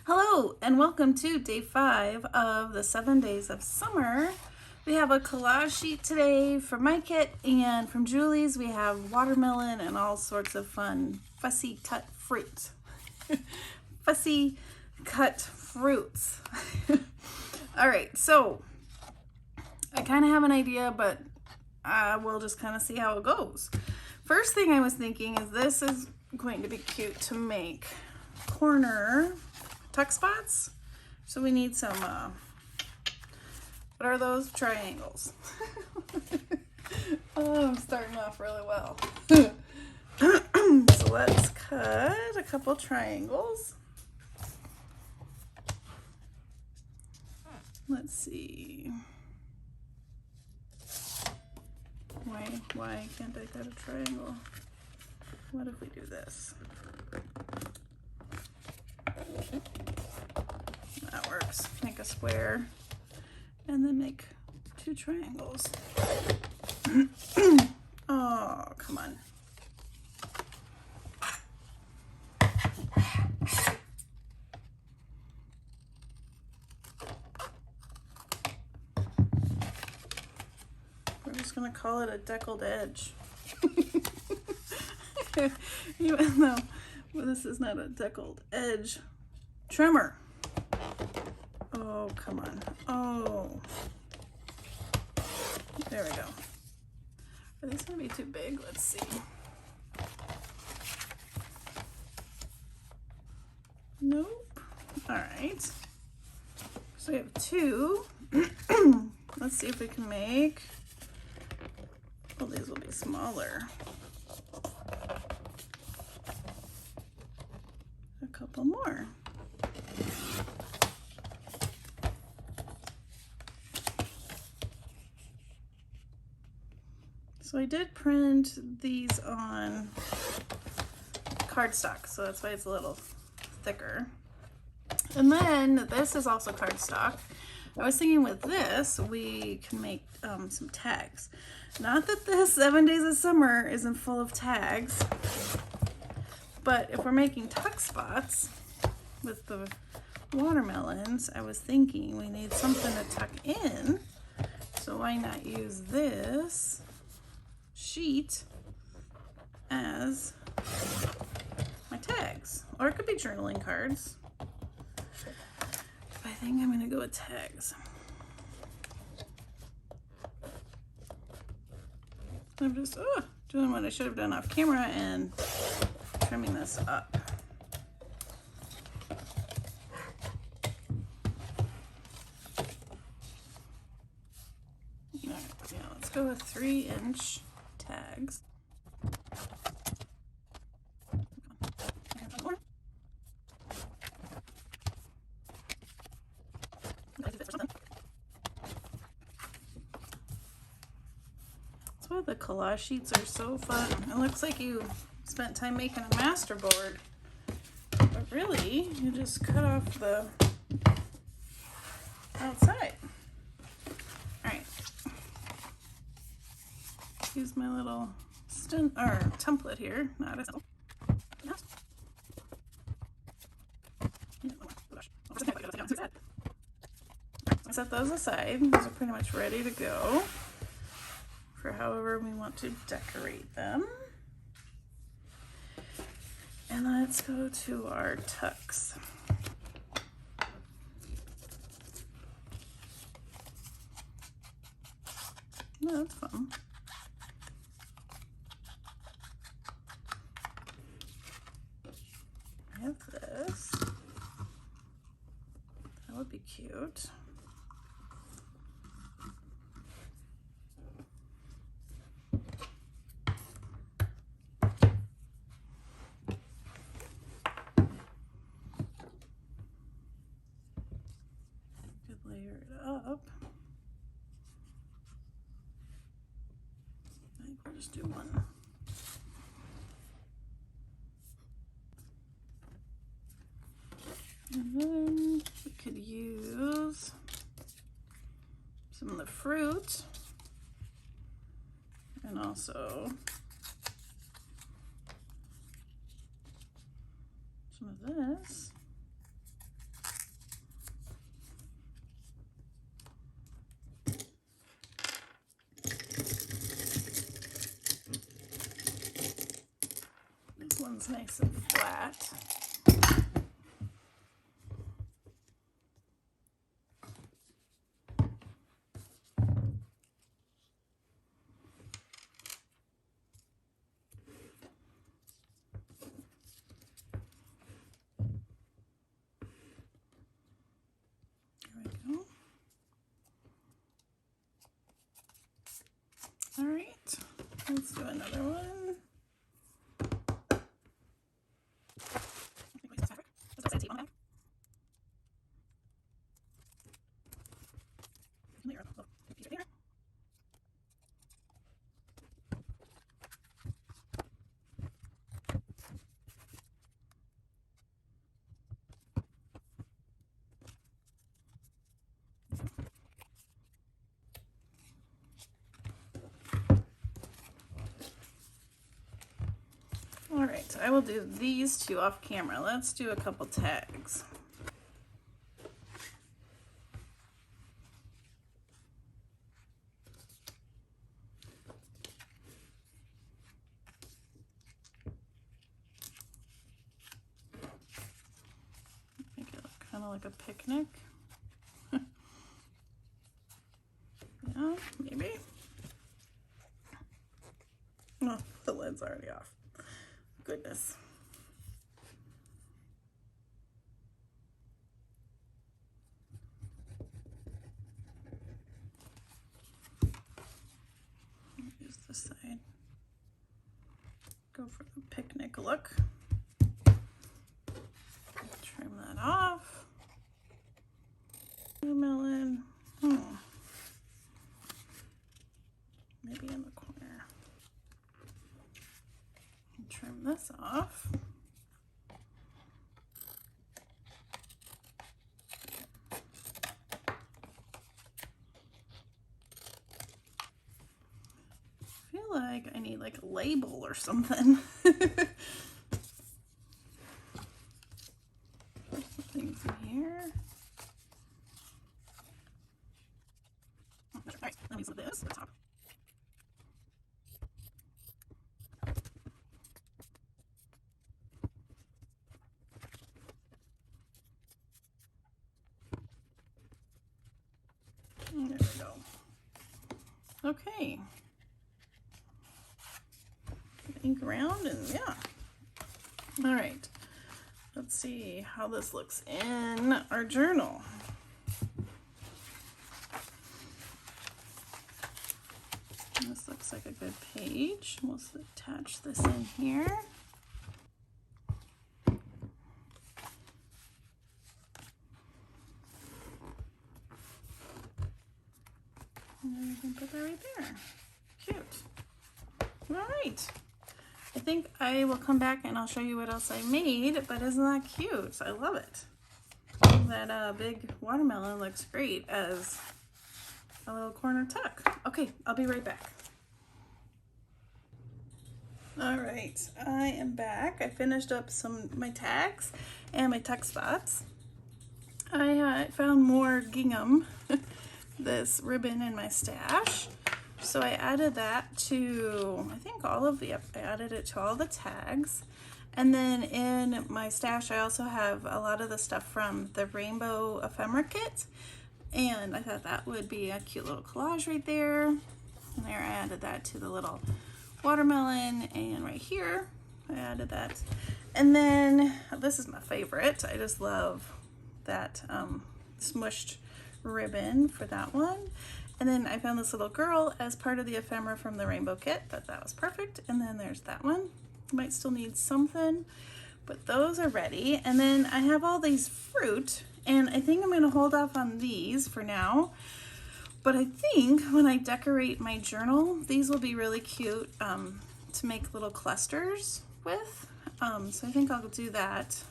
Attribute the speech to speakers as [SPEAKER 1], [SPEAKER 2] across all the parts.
[SPEAKER 1] Hello and welcome to day 5 of the 7 days of summer. We have a collage sheet today from my kit, and from Julie's we have watermelon and all sorts of fun fussy cut fruit. Fussy cut fruits. Alright, so I kind of have an idea, but we'll just kind of see how it goes. First thing I was thinking is this is going to be cute to make corner tuck spots. So we need some, what are those? Triangles. Oh, I'm starting off really well. So let's cut a couple triangles. Let's see. Why can't I cut a triangle? What if we do this? That works. Make a square and then make 2 triangles. Oh, come on. We're just gonna call it a deckled edge. Even though this is not a deckled edge trimmer. Oh, come on. Oh. There we go. Are these going to be too big? Let's see. Nope. All right. So we have 2. Let's see if we can make, well, these will be smaller. A couple more. So I did print these on cardstock, so that's why it's a little thicker. And then this is also cardstock. I was thinking with this, we can make some tags. Not that this 7 days of summer isn't full of tags, but if we're making tuck spots with the watermelons, I was thinking we need something to tuck in. So why not use this sheet as my tags? Or it could be journaling cards. I think I'm gonna go with tags. I'm just doing what I should have done off camera and trimming this up. Yeah, let's go with 3-inch tags. That's why the collage sheets are so fun. It looks like you spent time making a master board, but really you just cut off the outside. All right. Use my little template here, not a set those aside. These are pretty much ready to go for however we want to decorate them. And let's go to our tucks. No, that's fun. I have this. That would be cute. Could layer it up. I think we'll just do one. And then we could use some of the fruit and also some of this. This one's nice and flat. All right, let's do another one. All right, I will do these two off camera. Let's do a couple tags. Make it look kind of like a picnic. Yeah, maybe. Oh, the lid's already off. Goodness. Use this side. Go for the picnic look. Trim that off. Melon. Maybe in the corner. Trim this off. I feel like I need like a label or something. Put some things in here. All right, let me put this at the top. There we go. Okay. Ink around and yeah. All right. Let's see how this looks in our journal. This looks like a good page. We'll attach this in here. And you can put that right there. Cute. All right. I think I will come back and I'll show you what else I made, but isn't that cute? I love it. That big watermelon looks great as a little corner tuck. Okay, I'll be right back. All right, I am back. I finished up my tags and my tuck spots. I found more gingham, this ribbon in my stash. So I added that to, I think I added it to all the tags. And then in my stash, I also have a lot of the stuff from the Rainbow Ephemera Kit. And I thought that would be a cute little collage right there. And there I added that to the little watermelon, and right here I added that. And then this is my favorite. I just love that smushed ribbon for that one. And then I found this little girl as part of the ephemera from the Rainbow Kit. Thought that was perfect. And then there's that one. Might still need something, but those are ready. And then I have all these fruit, and I think I'm going to hold off on these for now. But I think when I decorate my journal, these will be really cute to make little clusters with. So I think I'll do that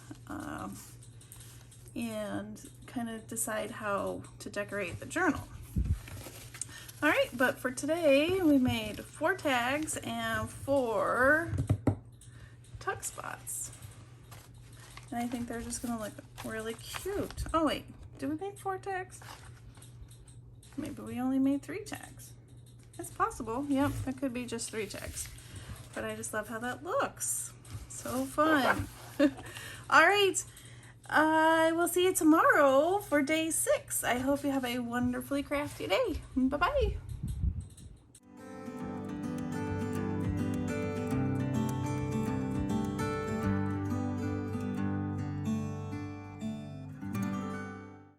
[SPEAKER 1] and kind of decide how to decorate the journal. All right, but for today, we made 4 tags and 4 tuck spots. And I think they're just gonna look really cute. Oh wait, did we make 4 tags? Maybe we only made 3 tags. It's possible. Yep, it could be just 3 tags. But I just love how that looks. So So fun. All right. I will see you tomorrow for day 6. I hope you have a wonderfully crafty day. Bye-bye.